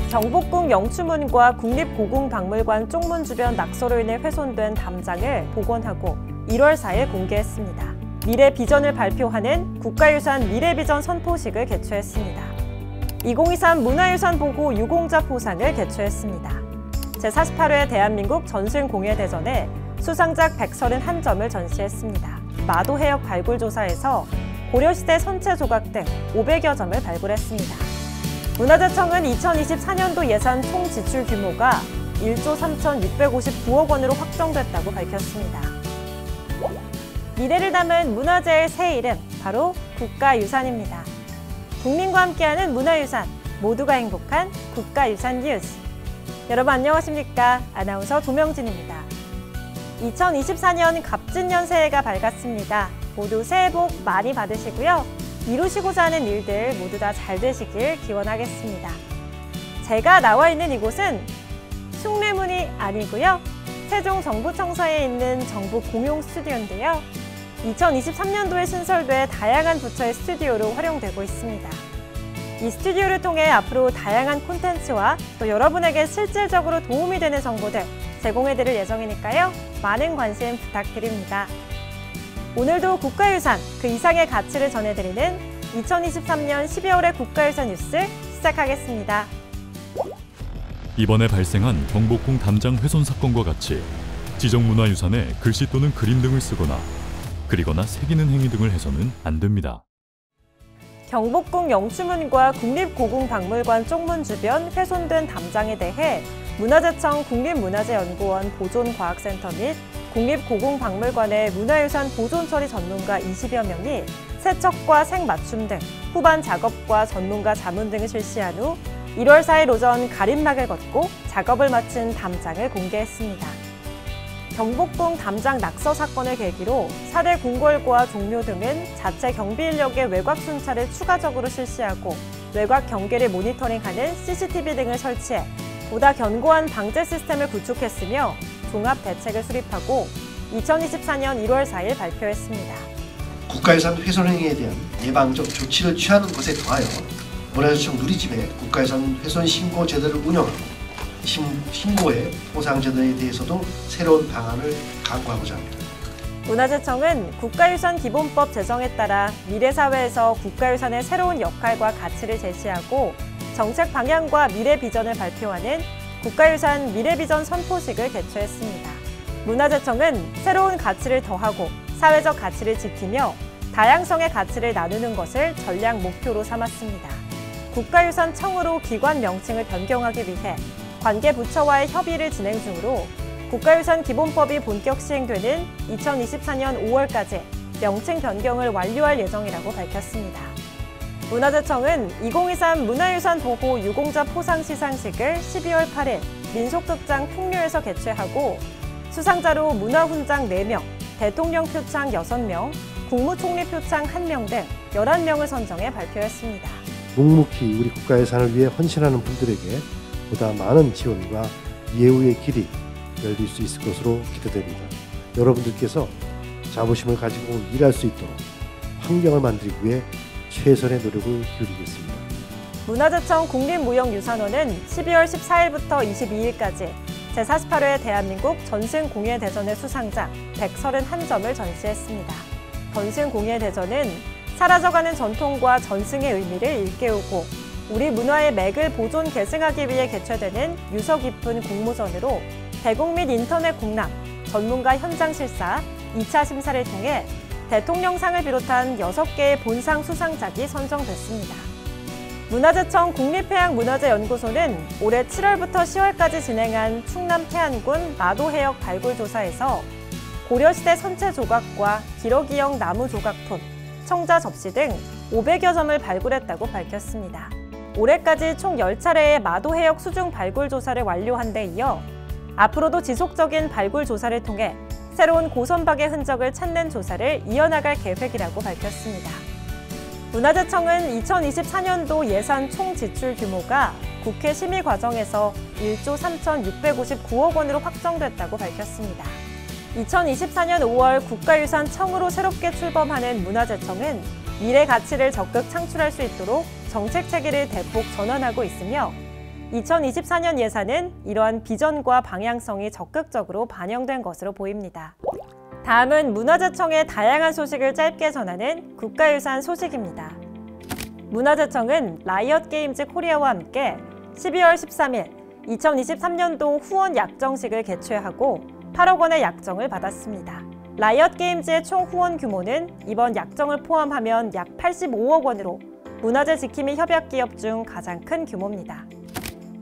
경복궁 영추문과 국립고궁박물관 쪽문 주변 낙서로 인해 훼손된 담장을 복원하고 1월 4일 공개했습니다. 미래 비전을 발표하는 국가유산 미래비전 선포식을 개최했습니다. 2023 문화유산 보호 유공자 포상을 개최했습니다. 제48회 대한민국 전승공예대전에 수상작 131점을 전시했습니다. 마도해역 발굴조사에서 고려시대 선체 조각 등 500여 점을 발굴했습니다. 문화재청은 2024년도 예산 총 지출 규모가 1조 3,659억 원으로 확정됐다고 밝혔습니다. 미래를 담은 문화재의 새 이름, 바로 국가유산입니다. 국민과 함께하는 문화유산, 모두가 행복한 국가유산 뉴스. 여러분 안녕하십니까? 아나운서 조명진입니다. 2024년 갑진년 새해가 밝았습니다. 모두 새해 복 많이 받으시고요. 이루시고자 하는 일들 모두 다 잘 되시길 기원하겠습니다. 제가 나와 있는 이곳은 숭례문이 아니고요. 세종정부청사에 있는 정부 공용 스튜디오인데요. 2023년도에 신설돼 다양한 부처의 스튜디오로 활용되고 있습니다. 이 스튜디오를 통해 앞으로 다양한 콘텐츠와 또 여러분에게 실질적으로 도움이 되는 정보들 제공해드릴 예정이니까요. 많은 관심 부탁드립니다. 오늘도 국가유산, 그 이상의 가치를 전해드리는 2023년 12월의 국가유산 뉴스 시작하겠습니다. 이번에 발생한 경복궁 담장 훼손 사건과 같이 지정문화유산에 글씨 또는 그림 등을 쓰거나 그리거나 새기는 행위 등을 해서는 안 됩니다. 경복궁 영추문과 국립고궁박물관 쪽문 주변 훼손된 담장에 대해 문화재청 국립문화재연구원 보존과학센터 및 국립고궁박물관의 문화유산 보존처리 전문가 20여 명이 세척과 색맞춤 등 후반 작업과 전문가 자문 등을 실시한 후 1월 4일 오전 가림막을 걷고 작업을 마친 담장을 공개했습니다. 경복궁 담장 낙서 사건을 계기로 4대 궁궐과 종묘 등은 자체 경비 인력의 외곽 순찰을 추가적으로 실시하고 외곽 경계를 모니터링하는 CCTV 등을 설치해 보다 견고한 방제 시스템을 구축했으며 종합 대책을 수립하고 2024년 1월 4일 발표했습니다. 국가유산 훼손 행위에 대한 예방적 조치를 취하는 것에 더하여 문화재청 누리집의 국가유산 훼손 신고 제도를 운영하고 신고의 보상 제도에 대해서도 새로운 방안을 강구하고자 합니다. 문화재청은 국가유산 기본법 제정에 따라 미래사회에서 국가유산의 새로운 역할과 가치를 제시하고 정책 방향과 미래 비전을 발표하는 국가유산 미래비전 선포식을 개최했습니다. 문화재청은 새로운 가치를 더하고 사회적 가치를 지키며 다양성의 가치를 나누는 것을 전략 목표로 삼았습니다. 국가유산청으로 기관 명칭을 변경하기 위해 관계 부처와의 협의를 진행 중으로 국가유산 기본법이 본격 시행되는 2024년 5월까지 명칭 변경을 완료할 예정이라고 밝혔습니다. 문화재청은 2023 문화유산 보호 유공자 포상 시상식을 12월 8일 민속극장 풍류에서 개최하고 수상자로 문화훈장 4명, 대통령 표창 6명, 국무총리 표창 1명 등 11명을 선정해 발표했습니다. 묵묵히 우리 국가유산을 위해 헌신하는 분들에게 보다 많은 지원과 예우의 길이 열릴 수 있을 것으로 기대됩니다. 여러분들께서 자부심을 가지고 일할 수 있도록 환경을 만들기 위해 최선의 노력을 기울이겠습니다. 문화재청 국립무형유산원은 12월 14일부터 22일까지 제48회 대한민국 전승공예대전의 수상작 131점을 전시했습니다. 전승공예대전은 사라져가는 전통과 전승의 의미를 일깨우고 우리 문화의 맥을 보존 계승하기 위해 개최되는 유서 깊은 공모전으로 대국 및 인터넷 공람, 전문가 현장 실사, 2차 심사를 통해 대통령상을 비롯한 6개의 본상 수상작이 선정됐습니다. 문화재청 국립해양문화재연구소는 올해 7월부터 10월까지 진행한 충남 태안군 마도해역 발굴조사에서 고려시대 선체 조각과 기러기형 나무 조각품, 청자 접시 등 500여 점을 발굴했다고 밝혔습니다. 올해까지 총 10차례의 마도해역 수중 발굴 조사를 완료한 데 이어 앞으로도 지속적인 발굴 조사를 통해 새로운 고선박의 흔적을 찾는 조사를 이어나갈 계획이라고 밝혔습니다. 문화재청은 2024년도 예산 총 지출 규모가 국회 심의 과정에서 1조 3,659억 원으로 확정됐다고 밝혔습니다. 2024년 5월 국가유산청으로 새롭게 출범하는 문화재청은 미래 가치를 적극 창출할 수 있도록 정책 체계를 대폭 전환하고 있으며 2024년 예산은 이러한 비전과 방향성이 적극적으로 반영된 것으로 보입니다. 다음은 문화재청의 다양한 소식을 짧게 전하는 국가유산 소식입니다. 문화재청은 라이엇 게임즈 코리아와 함께 12월 13일 2023년도 후원 약정식을 개최하고 8억 원의 약정을 받았습니다. 라이엇 게임즈의 총 후원 규모는 이번 약정을 포함하면 약 85억 원으로 문화재 지킴이 협약 기업 중 가장 큰 규모입니다.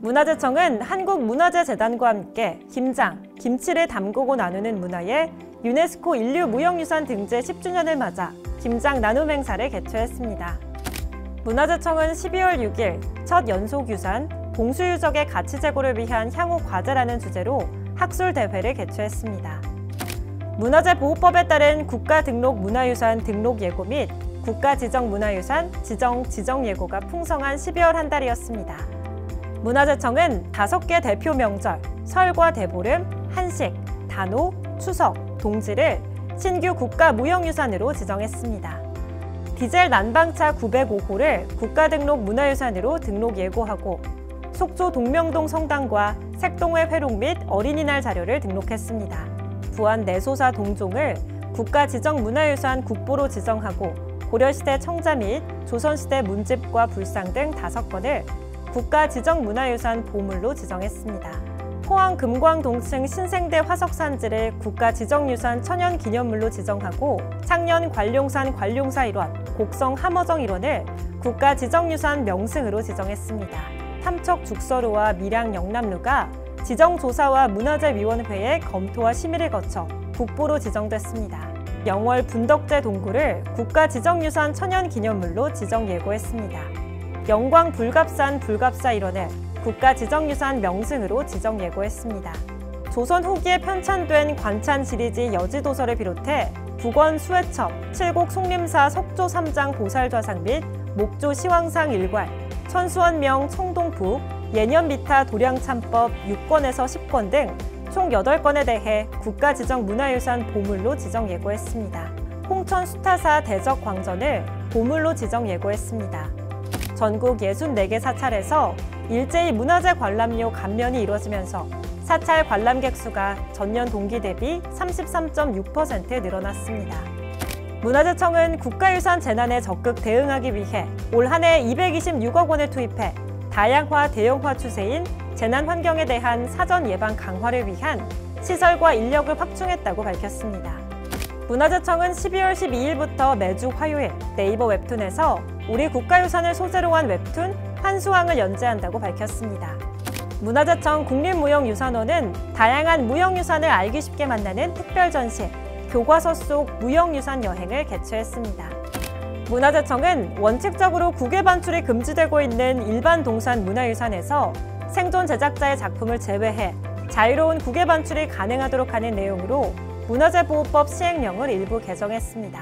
문화재청은 한국문화재재단과 함께 김장, 김치를 담그고 나누는 문화의 유네스코 인류무형유산 등재 10주년을 맞아 김장 나눔 행사를 개최했습니다. 문화재청은 12월 6일 첫 연속유산, 봉수유적의 가치 제고를 위한 향후 과제라는 주제로 학술대회를 개최했습니다. 문화재보호법에 따른 국가등록문화유산 등록예고 및 국가지정문화유산 지정예고가 풍성한 12월 한 달이었습니다. 문화재청은 5개 대표 명절, 설과 대보름, 한식, 단오, 추석, 동지를 신규 국가무형유산으로 지정했습니다. 디젤 난방차 905호를 국가등록문화유산으로 등록 예고하고 속초 동명동 성당과 색동회 회록 및 어린이날 자료를 등록했습니다. 부안 내소사 동종을 국가지정문화유산 국보로 지정하고 고려시대 청자 및 조선시대 문집과 불상 등 5건을 국가지정문화유산 보물로 지정했습니다. 포항 금광동층 신생대 화석산지를 국가지정유산 천연기념물로 지정하고 창녕 관룡산 관룡사 일원, 곡성 함어정 일원을 국가지정유산 명승으로 지정했습니다. 탐척 죽서루와 밀양 영남루가 지정조사와 문화재위원회의 검토와 심의를 거쳐 국보로 지정됐습니다. 영월 분덕제 동굴을 국가지정유산 천연기념물로 지정 예고했습니다. 영광 불갑산 불갑사 일원을 국가지정유산 명승으로 지정 예고했습니다. 조선 후기에 편찬된 관찬 지리지 여지도서를 비롯해 북원 수회첩, 칠곡 송림사 석조 3장 보살좌상 및 목조 시황상 일괄, 천수원명 청동북, 예년미타 도량참법 6권에서 10권 등 총 8건에 대해 국가지정문화유산 보물로 지정 예고했습니다. 홍천 수타사 대적 광전을 보물로 지정 예고했습니다. 전국 64개 사찰에서 일제히 문화재 관람료 감면이 이루어지면서 사찰 관람객 수가 전년 동기 대비 33.6% 늘어났습니다. 문화재청은 국가유산 재난에 적극 대응하기 위해 올 한 해 226억 원을 투입해 다양화, 대형화 추세인 재난 환경에 대한 사전 예방 강화를 위한 시설과 인력을 확충했다고 밝혔습니다. 문화재청은 12월 12일부터 매주 화요일 네이버 웹툰에서 우리 국가유산을 소재로 한 웹툰 환수왕을 연재한다고 밝혔습니다. 문화재청 국립무형유산원은 다양한 무형유산을 알기 쉽게 만나는 특별 전시, 교과서 속 무형유산 여행을 개최했습니다. 문화재청은 원칙적으로 국외 반출이 금지되고 있는 일반 동산 문화유산에서 생존 제작자의 작품을 제외해 자유로운 국외 반출이 가능하도록 하는 내용으로 문화재보호법 시행령을 일부 개정했습니다.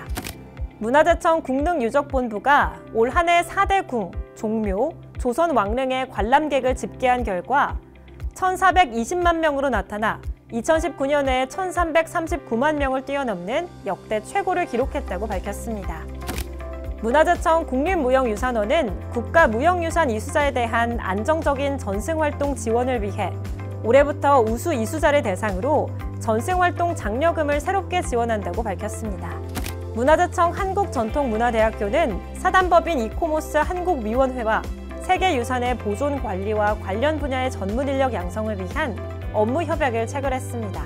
문화재청 국능유적본부가 올 한 해 4대 궁, 종묘, 조선 왕릉의 관람객을 집계한 결과 1,420만 명으로 나타나 2019년에 1,339만 명을 뛰어넘는 역대 최고를 기록했다고 밝혔습니다. 문화재청 국립무형유산원은 국가무형유산 이수자에 대한 안정적인 전승활동 지원을 위해 올해부터 우수 이수자를 대상으로 전승활동 장려금을 새롭게 지원한다고 밝혔습니다. 문화재청 한국전통문화대학교는 사단법인 이코모스 한국위원회와 세계유산의 보존 관리와 관련 분야의 전문 인력 양성을 위한 업무 협약을 체결했습니다.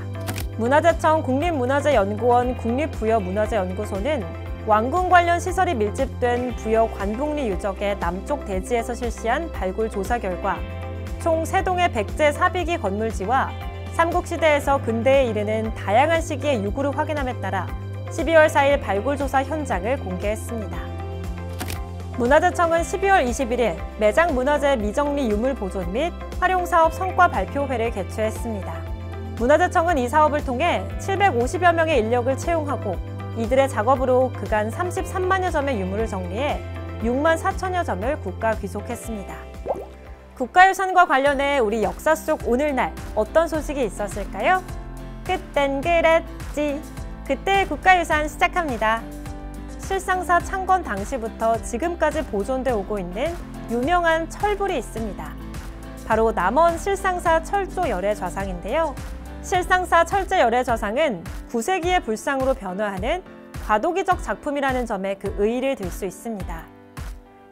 문화재청 국립문화재연구원 국립부여문화재연구소는 왕궁 관련 시설이 밀집된 부여 관복리 유적의 남쪽 대지에서 실시한 발굴 조사 결과 총 3동의 백제 사비기 건물지와 삼국시대에서 근대에 이르는 다양한 시기의 유구를 확인함에 따라 12월 4일 발굴조사 현장을 공개했습니다. 문화재청은 12월 21일 매장 문화재 미정리 유물 보존 및 활용사업 성과 발표회를 개최했습니다. 문화재청은 이 사업을 통해 750여 명의 인력을 채용하고 이들의 작업으로 그간 33만여 점의 유물을 정리해 6만 4천여 점을 국가 귀속했습니다. 국가유산과 관련해 우리 역사 속 오늘날 어떤 소식이 있었을까요? 그땐 그랬지. 그때의 국가유산 시작합니다. 실상사 창건 당시부터 지금까지 보존돼 오고 있는 유명한 철불이 있습니다. 바로 남원 실상사 철조 열애 좌상인데요. 실상사 철제 열애 좌상은 9세기의 불상으로 변화하는 과도기적 작품이라는 점에 그 의의를 들 수 있습니다.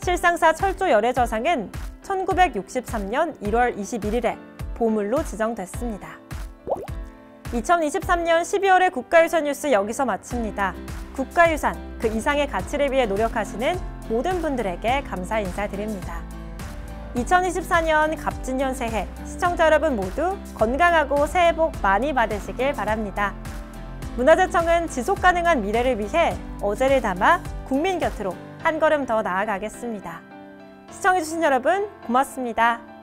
실상사 철조 열애 좌상은 1963년 1월 21일에 보물로 지정됐습니다. 2023년 12월의 국가유산 뉴스 여기서 마칩니다. 국가유산, 그 이상의 가치를 위해 노력하시는 모든 분들에게 감사 인사드립니다. 2024년 갑진년 새해 시청자 여러분 모두 건강하고 새해 복 많이 받으시길 바랍니다. 문화재청은 지속가능한 미래를 위해 어제를 담아 국민 곁으로 한 걸음 더 나아가겠습니다. 시청해주신 여러분 고맙습니다.